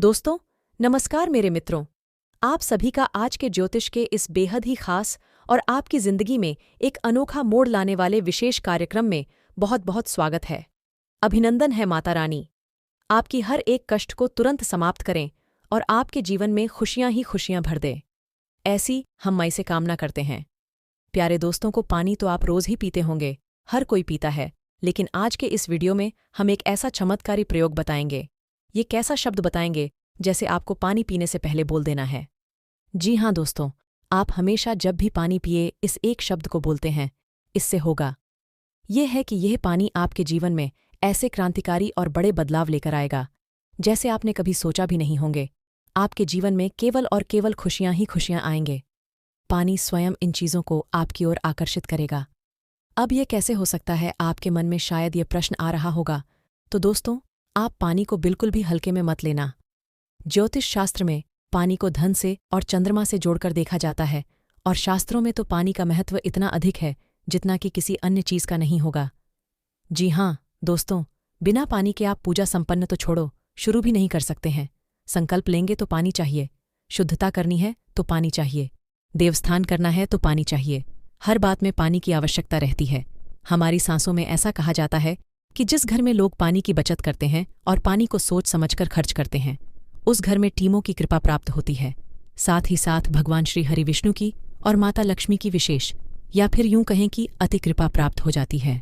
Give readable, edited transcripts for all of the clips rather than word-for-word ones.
दोस्तों, नमस्कार मेरे मित्रों। आप सभी का आज के ज्योतिष के इस बेहद ही खास और आपकी जिंदगी में एक अनोखा मोड़ लाने वाले विशेष कार्यक्रम में बहुत बहुत स्वागत है। अभिनंदन है माता रानी। आपकी हर एक कष्ट को तुरंत समाप्त करें और आपके जीवन में खुशियां ही खुशियां भर दें। ऐसी हम माई से कामना करते हैं। प्यारे दोस्तों को पानी तो आप रोज ही पीते होंगे, हर कोई पीता है, लेकिन आज के इस वीडियो में हम एक ऐसा चमत्कारी प्रयोग बताएंगे। ये कैसा शब्द बताएंगे जैसे आपको पानी पीने से पहले बोल देना है। जी हाँ दोस्तों, आप हमेशा जब भी पानी पिए इस एक शब्द को बोलते हैं, इससे होगा। ये है कि यह पानी आपके जीवन में ऐसे क्रांतिकारी और बड़े बदलाव लेकर आएगा जैसे आपने कभी सोचा भी नहीं होंगे। आपके जीवन में केवल और केवल खुशियां ही खुशियां आएंगे। पानी स्वयं इन चीज़ों को आपकी ओर आकर्षित करेगा। अब यह कैसे हो सकता है, आपके मन में शायद ये प्रश्न आ रहा होगा। तो दोस्तों, आप पानी को बिल्कुल भी हल्के में मत लेना। ज्योतिष शास्त्र में पानी को धन से और चंद्रमा से जोड़कर देखा जाता है, और शास्त्रों में तो पानी का महत्व इतना अधिक है जितना कि किसी अन्य चीज का नहीं होगा। जी हाँ दोस्तों, बिना पानी के आप पूजा संपन्न तो छोड़ो, शुरू भी नहीं कर सकते हैं। संकल्प लेंगे तो पानी चाहिए, शुद्धता करनी है तो पानी चाहिए, देवस्थान करना है तो पानी चाहिए। हर बात में पानी की आवश्यकता रहती है। हमारी सांसों में ऐसा कहा जाता है कि जिस घर में लोग पानी की बचत करते हैं और पानी को सोच समझकर खर्च करते हैं, उस घर में टीमों की कृपा प्राप्त होती है। साथ ही साथ भगवान श्री हरि विष्णु की और माता लक्ष्मी की विशेष, या फिर यूं कहें कि अति कृपा प्राप्त हो जाती है।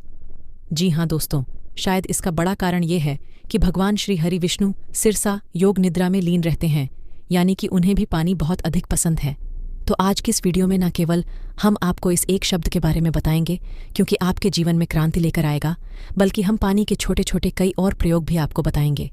जी हाँ दोस्तों, शायद इसका बड़ा कारण ये है कि भगवान श्री हरि विष्णु सिरसा योग निद्रा में लीन रहते हैं, यानी कि उन्हें भी पानी बहुत अधिक पसंद है। तो आज की इस वीडियो में न केवल हम आपको इस एक शब्द के बारे में बताएंगे क्योंकि आपके जीवन में क्रांति लेकर आएगा, बल्कि हम पानी के छोटे छोटे कई और प्रयोग भी आपको बताएंगे।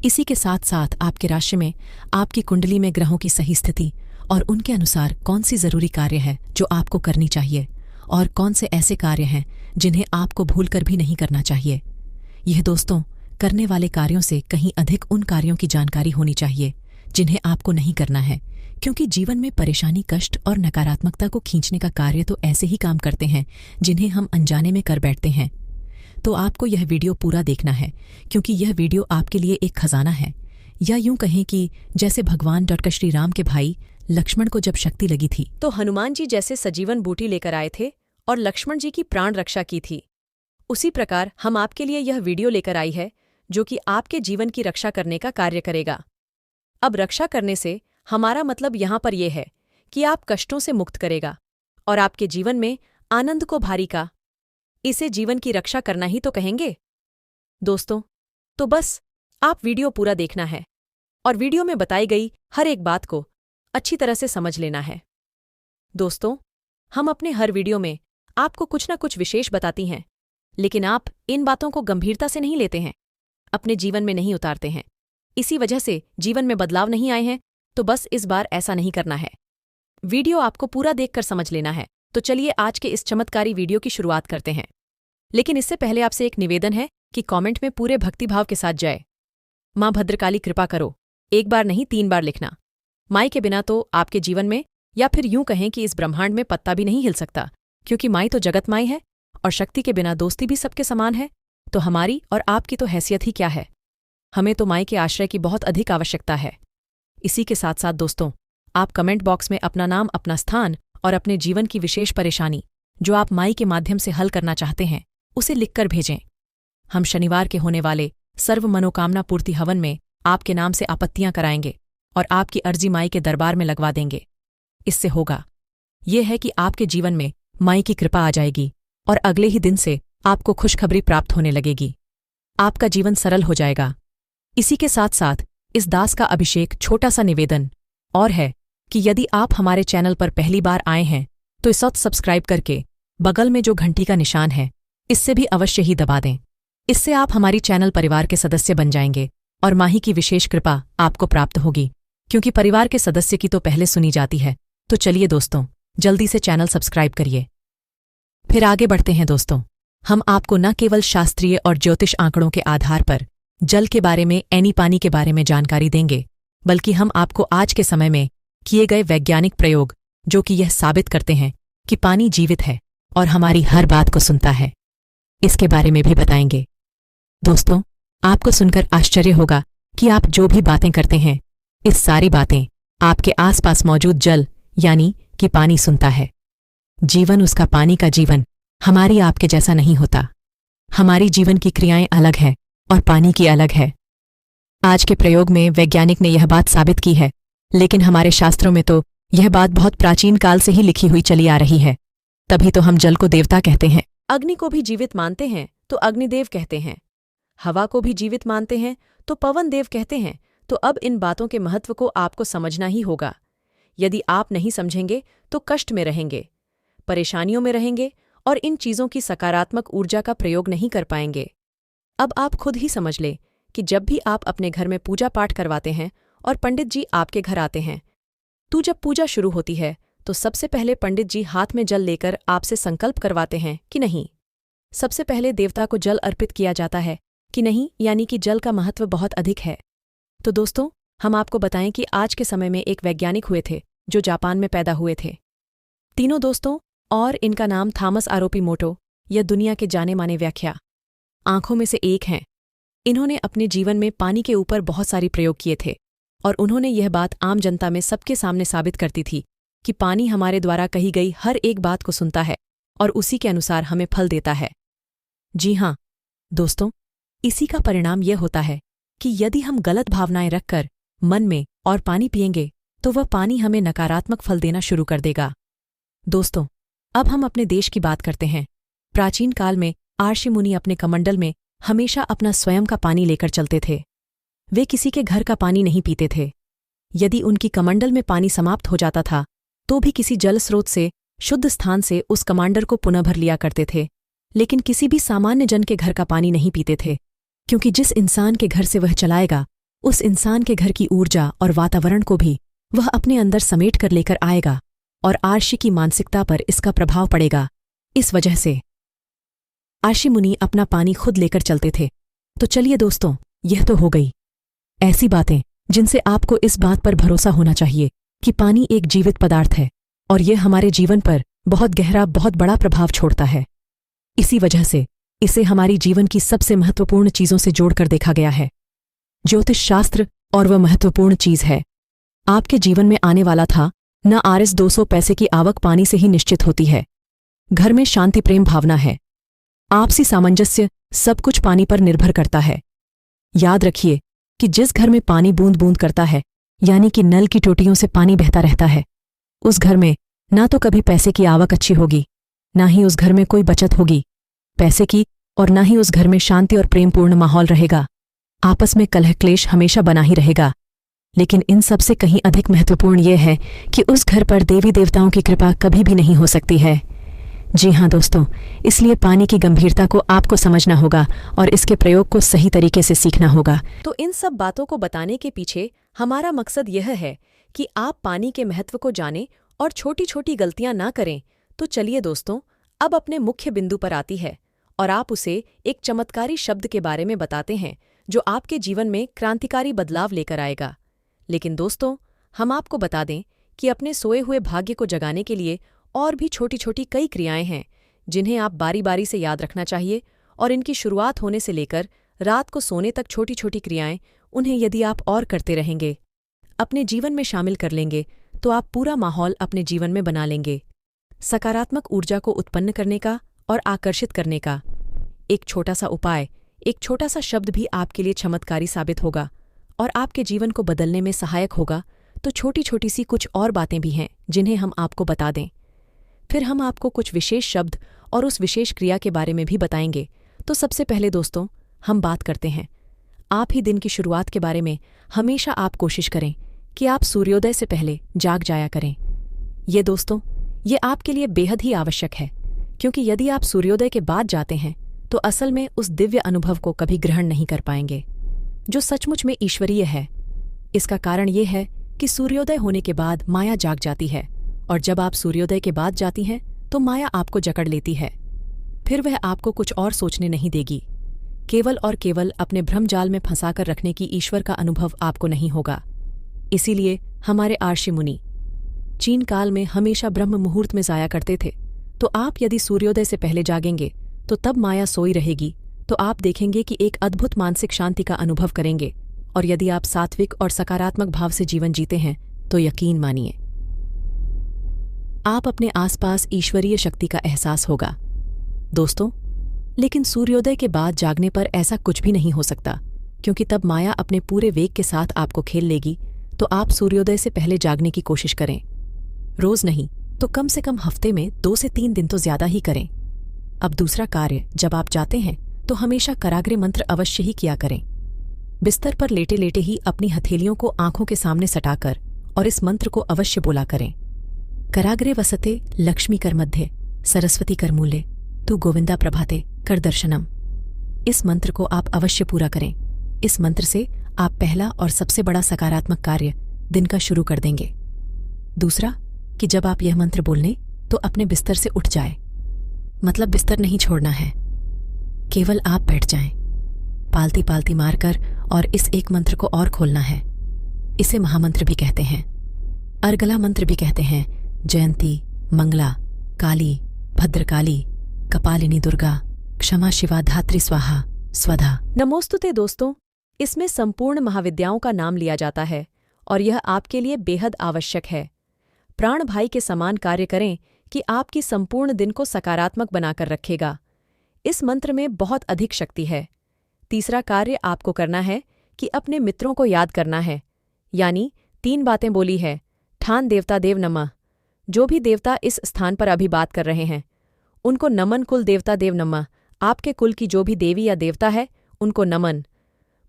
इसी के साथ साथ आपके राशि में, आपकी कुंडली में ग्रहों की सही स्थिति और उनके अनुसार कौन सी जरूरी कार्य है जो आपको करनी चाहिए और कौन से ऐसे कार्य हैं जिन्हें आपको भूलकर भी नहीं करना चाहिए। यह दोस्तों, करने वाले कार्यों से कहीं अधिक उन कार्यों की जानकारी होनी चाहिए जिन्हें आपको नहीं करना है, क्योंकि जीवन में परेशानी, कष्ट और नकारात्मकता को खींचने का कार्य तो ऐसे ही काम करते हैं जिन्हें हम अनजाने में कर बैठते हैं। तो आपको यह वीडियो पूरा देखना है, क्योंकि यह वीडियो आपके लिए एक खजाना है। या यूं कहें कि जैसे भगवान डॉक्टर श्री राम के भाई लक्ष्मण को जब शक्ति लगी थी तो हनुमान जी जैसे सजीवन बूटी लेकर आए थे और लक्ष्मण जी की प्राण रक्षा की थी, उसी प्रकार हम आपके लिए यह वीडियो लेकर आई है जो कि आपके जीवन की रक्षा करने का कार्य करेगा। अब रक्षा करने से हमारा मतलब यहां पर यह है कि आप कष्टों से मुक्त करेगा और आपके जीवन में आनंद को भारी का। इसे जीवन की रक्षा करना ही तो कहेंगे दोस्तों। तो बस आप वीडियो पूरा देखना है और वीडियो में बताई गई हर एक बात को अच्छी तरह से समझ लेना है। दोस्तों, हम अपने हर वीडियो में आपको कुछ न कुछ विशेष बताती हैं, लेकिन आप इन बातों को गंभीरता से नहीं लेते हैं, अपने जीवन में नहीं उतारते हैं। इसी वजह से जीवन में बदलाव नहीं आए हैं। तो बस इस बार ऐसा नहीं करना है। वीडियो आपको पूरा देखकर समझ लेना है। तो चलिए आज के इस चमत्कारी वीडियो की शुरुआत करते हैं। लेकिन इससे पहले आपसे एक निवेदन है कि कमेंट में पूरे भक्तिभाव के साथ जय मां भद्रकाली कृपा करो, एक बार नहीं 3 बार लिखना। माई के बिना तो आपके जीवन में, या फिर यूं कहें कि इस ब्रह्मांड में पत्ता भी नहीं हिल सकता, क्योंकि माई तो जगत माई है और शक्ति के बिना दोस्ती भी सबके समान है। तो हमारी और आपकी तो हैसियत ही क्या है। हमें तो माई के आश्रय की बहुत अधिक आवश्यकता है। इसी के साथ साथ दोस्तों, आप कमेंट बॉक्स में अपना नाम, अपना स्थान और अपने जीवन की विशेष परेशानी जो आप माई के माध्यम से हल करना चाहते हैं, उसे लिखकर भेजें। हम शनिवार के होने वाले सर्व मनोकामना पूर्ति हवन में आपके नाम से आपत्तियां कराएंगे और आपकी अर्जी माई के दरबार में लगवा देंगे। इससे होगा यह है कि आपके जीवन में माई की कृपा आ जाएगी और अगले ही दिन से आपको खुशखबरी प्राप्त होने लगेगी। आपका जीवन सरल हो जाएगा। इसी के साथ साथ इस दास का अभिषेक छोटा सा निवेदन और है कि यदि आप हमारे चैनल पर पहली बार आए हैं तो इस वक्त सब्सक्राइब करके बगल में जो घंटी का निशान है इससे भी अवश्य ही दबा दें। इससे आप हमारी चैनल परिवार के सदस्य बन जाएंगे और माही की विशेष कृपा आपको प्राप्त होगी, क्योंकि परिवार के सदस्य की तो पहले सुनी जाती है। तो चलिए दोस्तों, जल्दी से चैनल सब्सक्राइब करिए। फिर आगे बढ़ते हैं दोस्तों। हम आपको न केवल शास्त्रीय और ज्योतिष आंकड़ों के आधार पर जल के बारे में, यानी पानी के बारे में जानकारी देंगे, बल्कि हम आपको आज के समय में किए गए वैज्ञानिक प्रयोग जो कि यह साबित करते हैं कि पानी जीवित है और हमारी हर बात को सुनता है, इसके बारे में भी बताएंगे। दोस्तों, आपको सुनकर आश्चर्य होगा कि आप जो भी बातें करते हैं, इस सारी बातें आपके आसपास मौजूद जल यानी कि पानी सुनता है। जीवन उसका पानी का जीवन हमारी आपके जैसा नहीं होता। हमारी जीवन की क्रियाएं अलग हैं और पानी की अलग है। आज के प्रयोग में वैज्ञानिक ने यह बात साबित की है, लेकिन हमारे शास्त्रों में तो यह बात बहुत प्राचीन काल से ही लिखी हुई चली आ रही है। तभी तो हम जल को देवता कहते हैं। अग्नि को भी जीवित मानते हैं तो अग्निदेव कहते हैं। हवा को भी जीवित मानते हैं तो पवन देव कहते हैं। तो अब इन बातों के महत्व को आपको समझना ही होगा। यदि आप नहीं समझेंगे तो कष्ट में रहेंगे, परेशानियों में रहेंगे और इन चीज़ों की सकारात्मक ऊर्जा का प्रयोग नहीं कर पाएंगे। अब आप खुद ही समझ लें कि जब भी आप अपने घर में पूजा पाठ करवाते हैं और पंडित जी आपके घर आते हैं, तो जब पूजा शुरू होती है तो सबसे पहले पंडित जी हाथ में जल लेकर आपसे संकल्प करवाते हैं कि नहीं। सबसे पहले देवता को जल अर्पित किया जाता है कि नहीं, यानी कि जल का महत्व बहुत अधिक है। तो दोस्तों, हम आपको बताएं कि आज के समय में एक वैज्ञानिक हुए थे जो जापान में पैदा हुए थे। तीनों दोस्तों, और इनका नाम थॉमस आरोपी मोटो, यह दुनिया के जाने माने व्याख्या आंखों में से एक हैं। इन्होंने अपने जीवन में पानी के ऊपर बहुत सारी प्रयोग किए थे और उन्होंने यह बात आम जनता में सबके सामने साबित करती थी कि पानी हमारे द्वारा कही गई हर एक बात को सुनता है और उसी के अनुसार हमें फल देता है। जी हाँ दोस्तों, इसी का परिणाम यह होता है कि यदि हम गलत भावनाएं रखकर मन में और पानी पिएंगे तो वह पानी हमें नकारात्मक फल देना शुरू कर देगा। दोस्तों, अब हम अपने देश की बात करते हैं। प्राचीन काल में आर्षि मुनि अपने कमंडल में हमेशा अपना स्वयं का पानी लेकर चलते थे। वे किसी के घर का पानी नहीं पीते थे। यदि उनकी कमंडल में पानी समाप्त हो जाता था तो भी किसी जल स्रोत से, शुद्ध स्थान से उस कमांडर को पुनः भर लिया करते थे। लेकिन किसी भी सामान्य जन के घर का पानी नहीं पीते थे, क्योंकि जिस इंसान के घर से वह चलाएगा, उस इंसान के घर की ऊर्जा और वातावरण को भी वह अपने अंदर समेट कर लेकर आएगा और आर्षि की मानसिकता पर इसका प्रभाव पड़ेगा। इस वजह से आर्षि मुनि अपना पानी खुद लेकर चलते थे। तो चलिए दोस्तों, यह तो हो गई ऐसी बातें जिनसे आपको इस बात पर भरोसा होना चाहिए कि पानी एक जीवित पदार्थ है और यह हमारे जीवन पर बहुत गहरा, बहुत बड़ा प्रभाव छोड़ता है। इसी वजह से इसे हमारी जीवन की सबसे महत्वपूर्ण चीज़ों से जोड़कर देखा गया है। ज्योतिष शास्त्र और वह महत्वपूर्ण चीज़ है। आपके जीवन में आने वाला था न Rs 200 पैसे की आवक पानी से ही निश्चित होती है। घर में शांति, प्रेम भावना है, आपसी सामंजस्य, सब कुछ पानी पर निर्भर करता है। याद रखिए कि जिस घर में पानी बूंद बूंद करता है, यानी कि नल की टोटियों से पानी बहता रहता है, उस घर में ना तो कभी पैसे की आवक अच्छी होगी, ना ही उस घर में कोई बचत होगी पैसे की, और ना ही उस घर में शांति और प्रेमपूर्ण माहौल रहेगा। आपस में कलह क्लेश हमेशा बना ही रहेगा। लेकिन इन सबसे कहीं अधिक महत्वपूर्ण यह है कि उस घर पर देवी देवताओं की कृपा कभी भी नहीं हो सकती है। जी हाँ दोस्तों, इसलिए पानी की गंभीरता को आपको समझना होगा और इसके प्रयोग को सही तरीके से सीखना होगा। तो इन सब बातों को बताने के पीछे हमारा मकसद यह है कि आप पानी के महत्व को जानें और छोटी छोटी गलतियां ना करें। तो चलिए दोस्तों, अब अपने मुख्य बिंदु पर आती है और आप उसे एक चमत्कारी शब्द के बारे में बताते हैं जो आपके जीवन में क्रांतिकारी बदलाव लेकर आएगा। लेकिन दोस्तों, हम आपको बता दें कि अपने सोए हुए भाग्य को जगाने के लिए और भी छोटी छोटी कई क्रियाएं हैं जिन्हें आप बारी बारी से याद रखना चाहिए, और इनकी शुरुआत होने से लेकर रात को सोने तक छोटी छोटी क्रियाएं, उन्हें यदि आप और करते रहेंगे, अपने जीवन में शामिल कर लेंगे, तो आप पूरा माहौल अपने जीवन में बना लेंगे। सकारात्मक ऊर्जा को उत्पन्न करने का और आकर्षित करने का एक छोटा सा उपाय, एक छोटा सा शब्द भी आपके लिए चमत्कारी साबित होगा और आपके जीवन को बदलने में सहायक होगा। तो छोटी छोटी सी कुछ और बातें भी हैं जिन्हें हम आपको बता दें। फिर हम आपको कुछ विशेष शब्द और उस विशेष क्रिया के बारे में भी बताएंगे। तो सबसे पहले दोस्तों, हम बात करते हैं आप ही दिन की शुरुआत के बारे में। हमेशा आप कोशिश करें कि आप सूर्योदय से पहले जाग जाया करें। ये दोस्तों, ये आपके लिए बेहद ही आवश्यक है, क्योंकि यदि आप सूर्योदय के बाद जाते हैं तो असल में उस दिव्य अनुभव को कभी ग्रहण नहीं कर पाएंगे जो सचमुच में ईश्वरीय है। इसका कारण ये है कि सूर्योदय होने के बाद माया जाग जाती है, और जब आप सूर्योदय के बाद जाती हैं तो माया आपको जकड़ लेती है। फिर वह आपको कुछ और सोचने नहीं देगी, केवल और केवल अपने भ्रमजाल में फंसाकर रखने की ईश्वर का अनुभव आपको नहीं होगा। इसीलिए हमारे आर्षि मुनि चीन काल में हमेशा ब्रह्म मुहूर्त में जाया करते थे। तो आप यदि सूर्योदय से पहले जागेंगे तो तब माया सोई रहेगी, तो आप देखेंगे कि एक अद्भुत मानसिक शांति का अनुभव करेंगे और यदि आप सात्विक और सकारात्मक भाव से जीवन जीते हैं तो यकीन मानिए आप अपने आसपास ईश्वरीय शक्ति का एहसास होगा। दोस्तों, लेकिन सूर्योदय के बाद जागने पर ऐसा कुछ भी नहीं हो सकता, क्योंकि तब माया अपने पूरे वेग के साथ आपको खेल लेगी। तो आप सूर्योदय से पहले जागने की कोशिश करें। रोज नहीं तो कम से कम हफ्ते में 2 से 3 दिन तो ज्यादा ही करें। अब दूसरा कार्य, जब आप जाते हैं तो हमेशा कराग्रे मंत्र अवश्य ही किया करें। बिस्तर पर लेटे लेटे ही अपनी हथेलियों को आंखों के सामने सटाकर और इस मंत्र को अवश्य बोला करें। कराग्रे वसते लक्ष्मी कर मध्य सरस्वती कर मूल्य तू गोविंदा प्रभाते कर दर्शनम। इस मंत्र को आप अवश्य पूरा करें। इस मंत्र से आप पहला और सबसे बड़ा सकारात्मक कार्य दिन का शुरू कर देंगे। दूसरा कि जब आप यह मंत्र बोलने तो अपने बिस्तर से उठ जाए, मतलब बिस्तर नहीं छोड़ना है, केवल आप बैठ जाएं, पालती पालती मारकर, और इस एक मंत्र को और खोलना है। इसे महामंत्र भी कहते हैं, अर्गला मंत्र भी कहते हैं, जयंती, मंगला, काली, भद्रकाली, कपालिनी दुर्गा, क्षमा शिवा धात्री स्वाहा स्वधा नमोस्तुते। दोस्तों, इसमें संपूर्ण महाविद्याओं का नाम लिया जाता है और यह आपके लिए बेहद आवश्यक है। प्राण भाई के समान कार्य करें कि आपकी संपूर्ण दिन को सकारात्मक बनाकर रखेगा। इस मंत्र में बहुत अधिक शक्ति है। तीसरा कार्य आपको करना है कि अपने मित्रों को याद करना है, यानी 3 बातें बोली है। ठान देवता देव नमः, जो भी देवता इस स्थान पर अभी बात कर रहे हैं उनको नमन। कुल देवता देव नमः, आपके कुल की जो भी देवी या देवता है उनको नमन।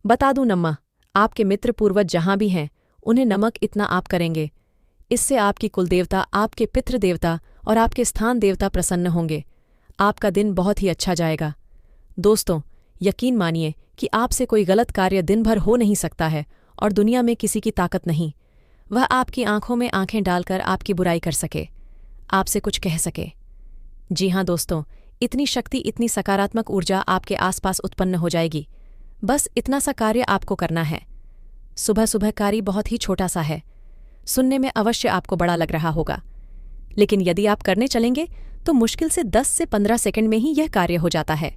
बता दूं नमः, आपके मित्र पूर्वज जहां भी हैं उन्हें नमक इतना आप करेंगे। इससे आपकी कुल देवता, आपके पितृ देवता और आपके स्थान देवता प्रसन्न होंगे। आपका दिन बहुत ही अच्छा जाएगा। दोस्तों, यकीन मानिए कि आपसे कोई गलत कार्य दिन भर हो नहीं सकता है और दुनिया में किसी की ताकत नहीं, वह आपकी आंखों में आंखें डालकर आपकी बुराई कर सके, आपसे कुछ कह सके। जी हाँ दोस्तों, इतनी शक्ति, इतनी सकारात्मक ऊर्जा आपके आसपास उत्पन्न हो जाएगी। बस इतना सा कार्य आपको करना है। सुबह सुबह कार्य बहुत ही छोटा सा है, सुनने में अवश्य आपको बड़ा लग रहा होगा, लेकिन यदि आप करने चलेंगे तो मुश्किल से 10 से 15 सेकंड में ही यह कार्य हो जाता है।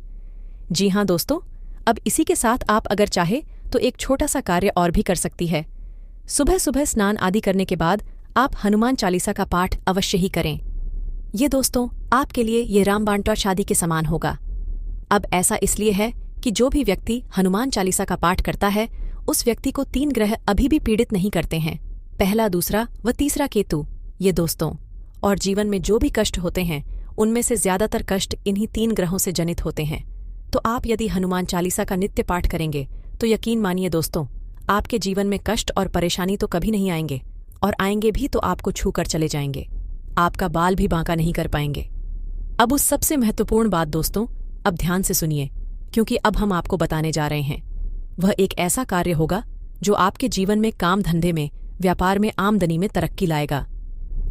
जी हाँ दोस्तों, अब इसी के साथ आप अगर चाहे तो एक छोटा सा कार्य और भी कर सकती है। सुबह सुबह स्नान आदि करने के बाद आप हनुमान चालीसा का पाठ अवश्य ही करें। ये दोस्तों आपके लिए ये रामबाण शादी के समान होगा। अब ऐसा इसलिए है कि जो भी व्यक्ति हनुमान चालीसा का पाठ करता है उस व्यक्ति को 3 ग्रह अभी भी पीड़ित नहीं करते हैं, पहला, दूसरा व तीसरा केतु। ये दोस्तों, और जीवन में जो भी कष्ट होते हैं उनमें से ज्यादातर कष्ट इन्हीं 3 ग्रहों से जनित होते हैं। तो आप यदि हनुमान चालीसा का नित्य पाठ करेंगे तो यकीन मानिए दोस्तों, आपके जीवन में कष्ट और परेशानी तो कभी नहीं आएंगे, और आएंगे भी तो आपको छू कर चले जाएंगे। आपका बाल भी बांका नहीं कर पाएंगे। अब उस सबसे महत्वपूर्ण बात दोस्तों, अब ध्यान से सुनिए, क्योंकि अब हम आपको बताने जा रहे हैं। वह एक ऐसा कार्य होगा जो आपके जीवन में, काम धंधे में, व्यापार में, आमदनी में तरक्की लाएगा।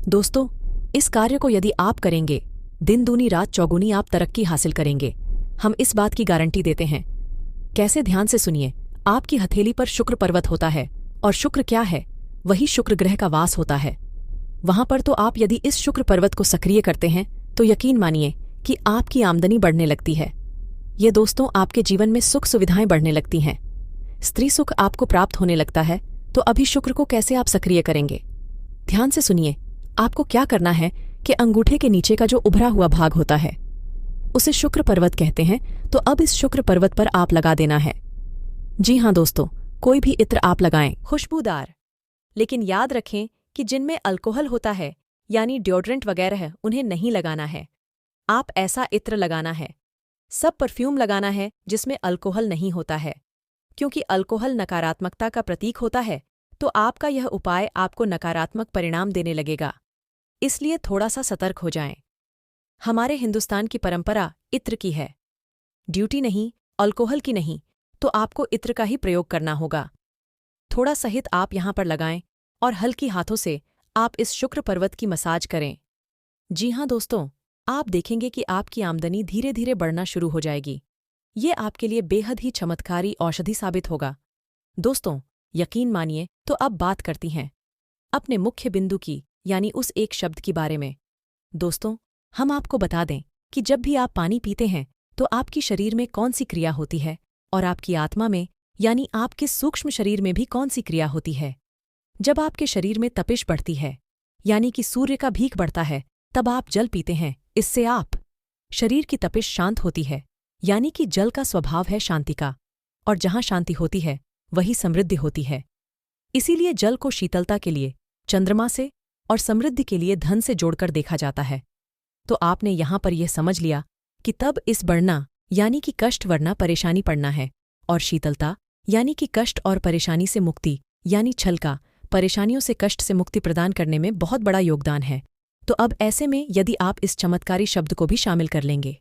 दोस्तों, इस कार्य को यदि आप करेंगे, दिन दूनी रात चौगुनी आप तरक्की हासिल करेंगे। हम इस बात की गारंटी देते हैं। कैसे? ध्यान से सुनिए। आपकी हथेली पर शुक्र पर्वत होता है, और शुक्र क्या है? वही शुक्र ग्रह का वास होता है। वहां पर तो आप यदि इस शुक्र पर्वत को सक्रिय करते हैं तो यकीन मानिए कि आपकी आमदनी बढ़ने लगती है। ये दोस्तों आपके जीवन में सुख सुविधाएं बढ़ने लगती हैं। स्त्री सुख आपको प्राप्त होने लगता है। तो अभी शुक्र को कैसे आप सक्रिय करेंगे? ध्यान से सुनिए। आपको क्या करना है कि अंगूठे के नीचे का जो उभरा हुआ भाग होता है उसे शुक्र पर्वत कहते हैं। तो अब इस शुक्र पर्वत पर आप लगा देना है। जी हाँ दोस्तों, कोई भी इत्र आप लगाएं, खुशबूदार, लेकिन याद रखें कि जिनमें अल्कोहल होता है यानी डिओड्रेंट वगैरह है उन्हें नहीं लगाना है। आप ऐसा इत्र लगाना है, सब परफ्यूम लगाना है जिसमें अल्कोहल नहीं होता है, क्योंकि अल्कोहल नकारात्मकता का प्रतीक होता है। तो आपका यह उपाय आपको नकारात्मक परिणाम देने लगेगा, इसलिए थोड़ा सा सतर्क हो जाएं। हमारे हिंदुस्तान की परंपरा इत्र की है, ड्यूटी नहीं, अल्कोहल की नहीं। तो आपको इत्र का ही प्रयोग करना होगा। थोड़ा सहित आप यहां पर लगाएं और हल्की हाथों से आप इस शुक्र पर्वत की मसाज करें। जी हाँ दोस्तों, आप देखेंगे कि आपकी आमदनी धीरे धीरे बढ़ना शुरू हो जाएगी। ये आपके लिए बेहद ही चमत्कारी औषधि साबित होगा। दोस्तों, यकीन मानिए। तो अब बात करती हैं अपने मुख्य बिंदु की, यानी उस एक शब्द की बारे में। दोस्तों, हम आपको बता दें कि जब भी आप पानी पीते हैं तो आपकी शरीर में कौन सी क्रिया होती है और आपकी आत्मा में, यानी आपके सूक्ष्म शरीर में भी कौन सी क्रिया होती है। जब आपके शरीर में तपिश बढ़ती है, यानी कि सूर्य का भीख बढ़ता है, तब आप जल पीते हैं। इससे आप शरीर की तपिश शांत होती है, यानी कि जल का स्वभाव है शांति का, और जहां शांति होती है वही समृद्धि होती है। इसीलिए जल को शीतलता के लिए, चंद्रमा से और समृद्धि के लिए धन से जोड़कर देखा जाता है। तो आपने यहां पर यह समझ लिया कि तब इस बढ़ना यानी कि कष्ट वरना परेशानी पड़ना है, और शीतलता यानी कि कष्ट और परेशानी से मुक्ति यानी छल का परेशानियों से कष्ट से मुक्ति प्रदान करने में बहुत बड़ा योगदान है। तो अब ऐसे में यदि आप इस चमत्कारी शब्द को भी शामिल कर लेंगे,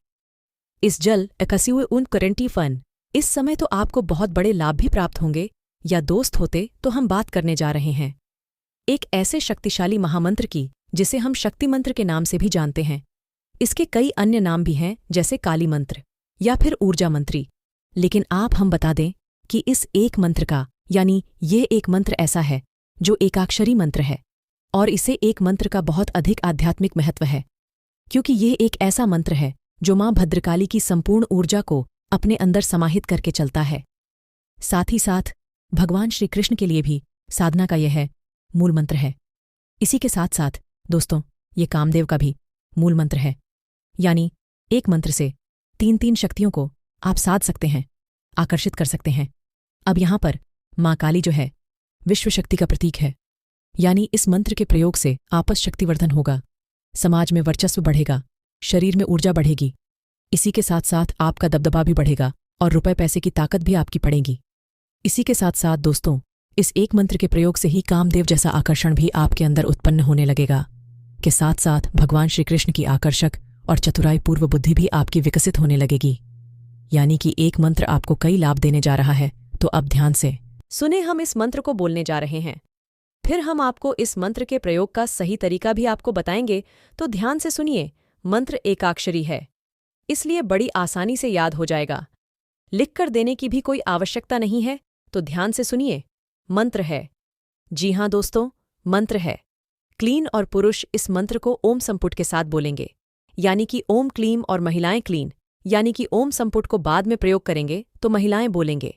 इस जल कसी हुए उन करेंटी फन, इस समय तो आपको बहुत बड़े लाभ भी प्राप्त होंगे। या दोस्त होते तो हम बात करने जा रहे हैं एक ऐसे शक्तिशाली महामंत्र की जिसे हम शक्ति मंत्र के नाम से भी जानते हैं। इसके कई अन्य नाम भी हैं, जैसे काली मंत्र या फिर ऊर्जा मंत्री। लेकिन हम बता दें कि इस एक मंत्र का यानी ये एक मंत्र ऐसा है जो एकाक्षरी मंत्र है, और इसे एक मंत्र का बहुत अधिक आध्यात्मिक महत्व है, क्योंकि ये एक ऐसा मंत्र है जो मां भद्रकाली की संपूर्ण ऊर्जा को अपने अंदर समाहित करके चलता है। साथ ही साथ भगवान श्री कृष्ण के लिए भी साधना का यह है मूल मंत्र है। इसी के साथ साथ दोस्तों ये कामदेव का भी मूल मंत्र है, यानी एक मंत्र से तीन तीन शक्तियों को आप साध सकते हैं, आकर्षित कर सकते हैं। अब यहां पर मां काली जो है विश्व शक्ति का प्रतीक है, यानी इस मंत्र के प्रयोग से आपस शक्तिवर्धन होगा, समाज में वर्चस्व बढ़ेगा, शरीर में ऊर्जा बढ़ेगी। इसी के साथ साथ आपका दबदबा भी बढ़ेगा और रुपए पैसे की ताकत भी आपकी पड़ेगी। इसी के साथ साथ दोस्तों इस एक मंत्र के प्रयोग से ही कामदेव जैसा आकर्षण भी आपके अंदर उत्पन्न होने लगेगा, के साथ साथ भगवान श्री कृष्ण की आकर्षक और चतुराई पूर्व बुद्धि भी आपकी विकसित होने लगेगी। यानी कि एक मंत्र आपको कई लाभ देने जा रहा है। तो अब ध्यान से सुने, हम इस मंत्र को बोलने जा रहे हैं, फिर हम आपको इस मंत्र के प्रयोग का सही तरीका भी आपको बताएंगे। तो ध्यान से सुनिए। मंत्र एकाक्षरी है, इसलिए बड़ी आसानी से याद हो जाएगा, लिखकर देने की भी कोई आवश्यकता नहीं है। तो ध्यान से सुनिए। मंत्र है, जी हां दोस्तों, मंत्र है। क्लीन और पुरुष इस मंत्र को ओम संपुट के साथ बोलेंगे, यानी कि ओम क्लीम, और महिलाएं क्लीन यानी कि ओम संपुट को बाद में प्रयोग करेंगे तो महिलाएं बोलेंगे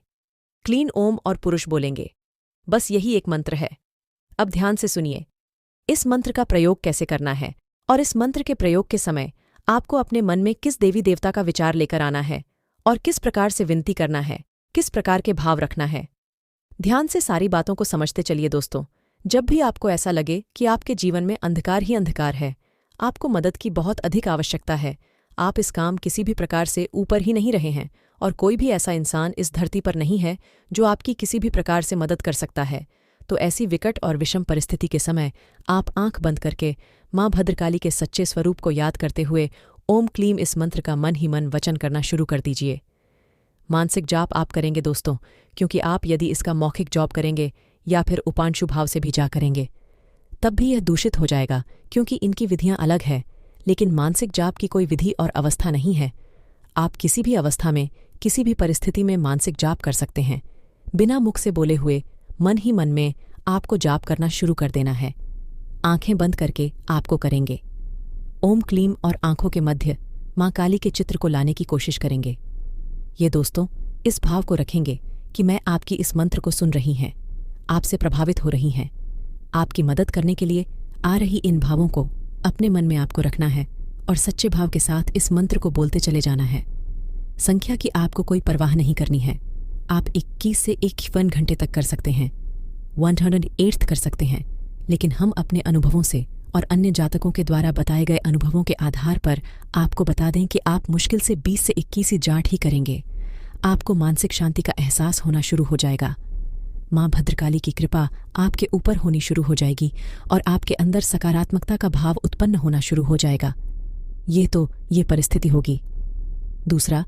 क्लीन ओम और पुरुष बोलेंगे। बस यही एक मंत्र है। अब ध्यान से सुनिए इस मंत्र का प्रयोग कैसे करना है, और इस मंत्र के प्रयोग के समय आपको अपने मन में किस देवी देवता का विचार लेकर आना है, और किस प्रकार से विनती करना है, किस प्रकार के भाव रखना है। ध्यान से सारी बातों को समझते चलिए दोस्तों। जब भी आपको ऐसा लगे कि आपके जीवन में अंधकार ही अंधकार है, आपको मदद की बहुत अधिक आवश्यकता है, आप इस काम किसी भी प्रकार से ऊपर ही नहीं रहे हैं, और कोई भी ऐसा इंसान इस धरती पर नहीं है जो आपकी किसी भी प्रकार से मदद कर सकता है, तो ऐसी विकट और विषम परिस्थिति के समय आप आंख बंद करके मां भद्रकाली के सच्चे स्वरूप को याद करते हुए ओम क्लीम इस मंत्र का मन ही मन वचन करना शुरू कर दीजिए। मानसिक जाप आप करेंगे दोस्तों, क्योंकि आप यदि इसका मौखिक जॉब करेंगे या फिर उपांशु भाव से भी जा करेंगे तब भी यह दूषित हो जाएगा, क्योंकि इनकी विधियां अलग है। लेकिन मानसिक जाप की कोई विधि और अवस्था नहीं है। आप किसी भी अवस्था में, किसी भी परिस्थिति में मानसिक जाप कर सकते हैं। बिना मुख से बोले हुए मन ही मन में आपको जाप करना शुरू कर देना है। आंखें बंद करके आपको करेंगे। ओम क्लीम और आंखों के मध्य मां काली के चित्र को लाने की कोशिश करेंगे। ये दोस्तों इस भाव को रखेंगे कि मैं आपकी इस मंत्र को सुन रही हैं, आपसे प्रभावित हो रही हैं। आपकी मदद करने के लिए आ रही इन भावों को अपने मन में आपको रखना है, और सच्चे भाव के साथ इस मंत्र को बोलते चले जाना है। संख्या की आपको कोई परवाह नहीं करनी है। आप 21 से 51 घंटे तक कर सकते हैं, 108 कर सकते हैं। लेकिन हम अपने अनुभवों से और अन्य जातकों के द्वारा बताए गए अनुभवों के आधार पर आपको बता दें कि आप मुश्किल से 20 से 21 जाट ही करेंगे। आपको मानसिक शांति का एहसास होना शुरू हो जाएगा। मां भद्रकाली की कृपा आपके ऊपर होनी शुरू हो जाएगी, और आपके अंदर सकारात्मकता का भाव उत्पन्न होना शुरू हो जाएगा। ये परिस्थिति होगी। दूसरा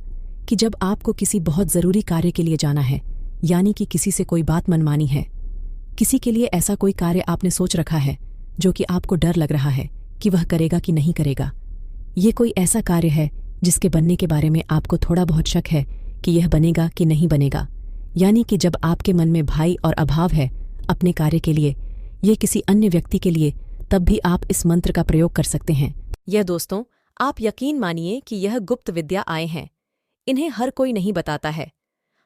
कि जब आपको किसी बहुत ज़रूरी कार्य के लिए जाना है, यानी कि किसी से कोई बात मनवानी है, किसी के लिए ऐसा कोई कार्य आपने सोच रखा है जो कि आपको डर लग रहा है कि वह करेगा कि नहीं करेगा। ये कोई ऐसा कार्य है जिसके बनने के बारे में आपको थोड़ा बहुत शक है कि यह बनेगा कि नहीं बनेगा। यानी कि जब आपके मन में भय और अभाव है अपने कार्य के लिए, ये किसी अन्य व्यक्ति के लिए, तब भी आप इस मंत्र का प्रयोग कर सकते हैं। यह दोस्तों आप यकीन मानिए कि यह गुप्त विद्या आए हैं, इन्हें हर कोई नहीं बताता है।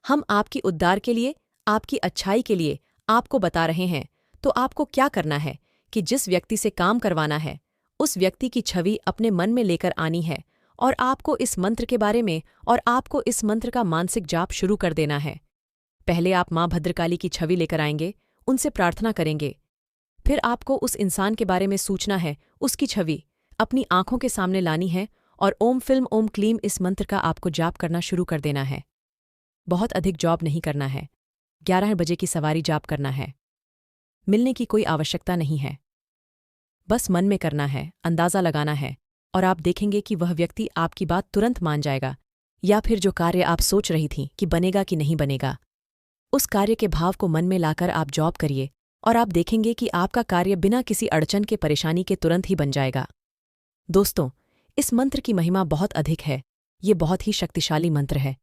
हम आपकी उद्धार के लिए आपकी अच्छाई के लिए आपको बता रहे हैं, तो आपको क्या करना है कि जिस व्यक्ति से काम करवाना है उस व्यक्ति की छवि अपने मन में लेकर आनी है और आपको इस मंत्र के बारे में और आपको इस मंत्र का मानसिक जाप शुरू कर देना है। पहले आप माँ भद्रकाली की छवि लेकर आएंगे, उनसे प्रार्थना करेंगे। फिर आपको उस इंसान के बारे में सोचना है, उसकी छवि अपनी आंखों के सामने लानी है और ओम फिल्म ओम क्लीम इस मंत्र का आपको जाप करना शुरू कर देना है। बहुत अधिक जॉब नहीं करना है, 11 बजे की सवारी जाप करना है। मिलने की कोई आवश्यकता नहीं है, बस मन में करना है, अंदाज़ा लगाना है और आप देखेंगे कि वह व्यक्ति आपकी बात तुरंत मान जाएगा, या फिर जो कार्य आप सोच रही थी कि बनेगा कि नहीं बनेगा, उस कार्य के भाव को मन में लाकर आप जॉब करिए और आप देखेंगे कि आपका कार्य बिना किसी अड़चन के परेशानी के तुरंत ही बन जाएगा। दोस्तों, इस मंत्र की महिमा बहुत अधिक है, ये बहुत ही शक्तिशाली मंत्र है।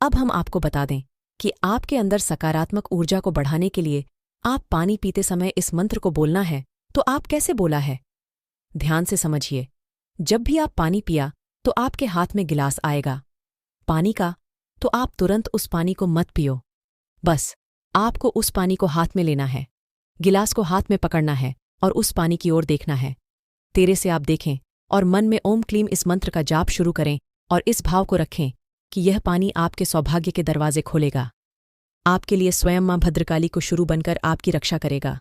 अब हम आपको बता दें कि आपके अंदर सकारात्मक ऊर्जा को बढ़ाने के लिए आप पानी पीते समय इस मंत्र को बोलना है। तो आप कैसे बोला है, ध्यान से समझिए। जब भी आप पानी पिया तो आपके हाथ में गिलास आएगा पानी का, तो आप तुरंत उस पानी को मत पियो। बस आपको उस पानी को हाथ में लेना है, गिलास को हाथ में पकड़ना है और उस पानी की ओर देखना है। तेरे से आप देखें और मन में ओम क्लीम इस मंत्र का जाप शुरू करें और इस भाव को रखें कि यह पानी आपके सौभाग्य के दरवाजे खोलेगा, आपके लिए स्वयं माँ भद्रकाली को शुरू बनकर आपकी रक्षा करेगा।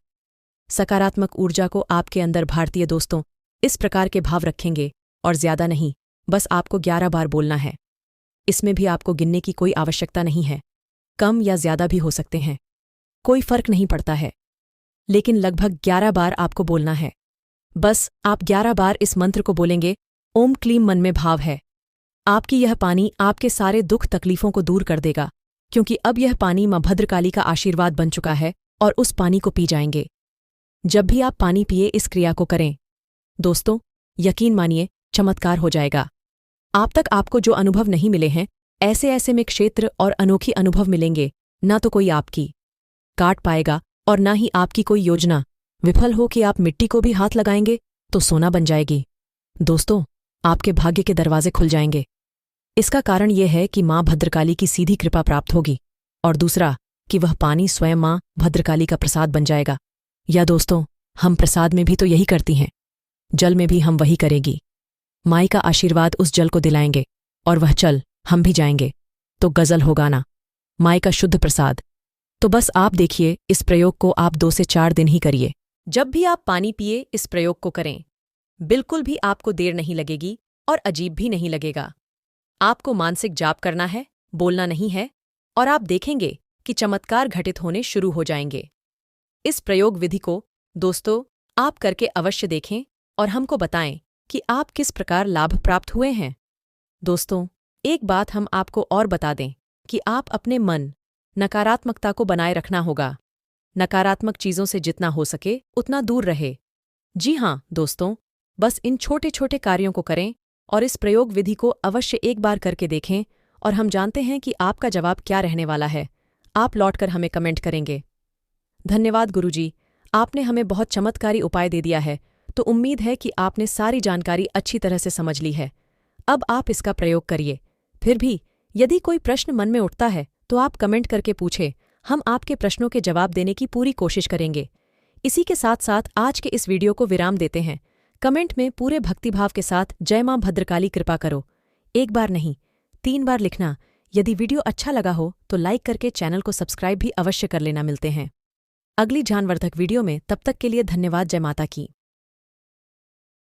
सकारात्मक ऊर्जा को आपके अंदर भारतीय दोस्तों इस प्रकार के भाव रखेंगे और ज्यादा नहीं, बस आपको 11 बार बोलना है। इसमें भी आपको गिनने की कोई आवश्यकता नहीं है, कम या ज्यादा भी हो सकते हैं, कोई फर्क नहीं पड़ता है, लेकिन लगभग 11 बार आपको बोलना है। बस आप 11 बार इस मंत्र को बोलेंगे। ओम क्लीम मन में भाव है, आपकी यह पानी आपके सारे दुख तकलीफों को दूर कर देगा, क्योंकि अब यह पानी माँ भद्रकाली का आशीर्वाद बन चुका है और उस पानी को पी जाएंगे। जब भी आप पानी पिए इस क्रिया को करें दोस्तों, यकीन मानिए चमत्कार हो जाएगा। आप तक आपको जो अनुभव नहीं मिले हैं, ऐसे में क्षेत्र और अनोखी अनुभव मिलेंगे। ना तो कोई आपकी काट पाएगा और ना ही आपकी कोई योजना विफल हो कि आप मिट्टी को भी हाथ लगाएंगे तो सोना बन जाएगी। दोस्तों, आपके भाग्य के दरवाजे खुल जाएंगे। इसका कारण यह है कि माँ भद्रकाली की सीधी कृपा प्राप्त होगी और दूसरा कि वह पानी स्वयं माँ भद्रकाली का प्रसाद बन जाएगा। या दोस्तों, हम प्रसाद में भी तो यही करती हैं, जल में भी हम वही करेगी। माई का आशीर्वाद उस जल को दिलाएंगे और वह चल हम भी जाएंगे, तो गजल होगा ना, माई का शुद्ध प्रसाद। तो बस आप देखिए, इस प्रयोग को आप 2 से 4 दिन ही करिए। जब भी आप पानी पिए इस प्रयोग को करें, बिल्कुल भी आपको देर नहीं लगेगी और अजीब भी नहीं लगेगा। आपको मानसिक जाप करना है, बोलना नहीं है, और आप देखेंगे कि चमत्कार घटित होने शुरू हो जाएंगे। इस प्रयोग विधि को दोस्तों आप करके अवश्य देखें और हमको बताएं कि आप किस प्रकार लाभ प्राप्त हुए हैं। दोस्तों, एक बात हम आपको और बता दें कि आप अपने मन नकारात्मकता को बनाए रखना होगा। नकारात्मक चीज़ों से जितना हो सके उतना दूर रहे। जी हाँ दोस्तों, बस इन छोटे छोटे कार्यों को करें और इस प्रयोग विधि को अवश्य एक बार करके देखें और हम जानते हैं कि आपका जवाब क्या रहने वाला है। आप लौटकर हमें कमेंट करेंगे। धन्यवाद गुरुजी, आपने हमें बहुत चमत्कारी उपाय दे दिया है, तो उम्मीद है कि आपने सारी जानकारी अच्छी तरह से समझ ली है। अब आप इसका प्रयोग करिए। फिर भी यदि कोई प्रश्न मन में उठता है तो आप कमेंट करके पूछें, हम आपके प्रश्नों के जवाब देने की पूरी कोशिश करेंगे। इसी के साथ साथ आज के इस वीडियो को विराम देते हैं। कमेंट में पूरे भक्तिभाव के साथ जय मां भद्रकाली कृपा करो, एक बार नहीं 3 बार लिखना। यदि वीडियो अच्छा लगा हो तो लाइक करके चैनल को सब्सक्राइब भी अवश्य कर लेना। मिलते हैं अगली ज्ञानवर्धक वीडियो में, तब तक के लिए धन्यवाद। जय माता की।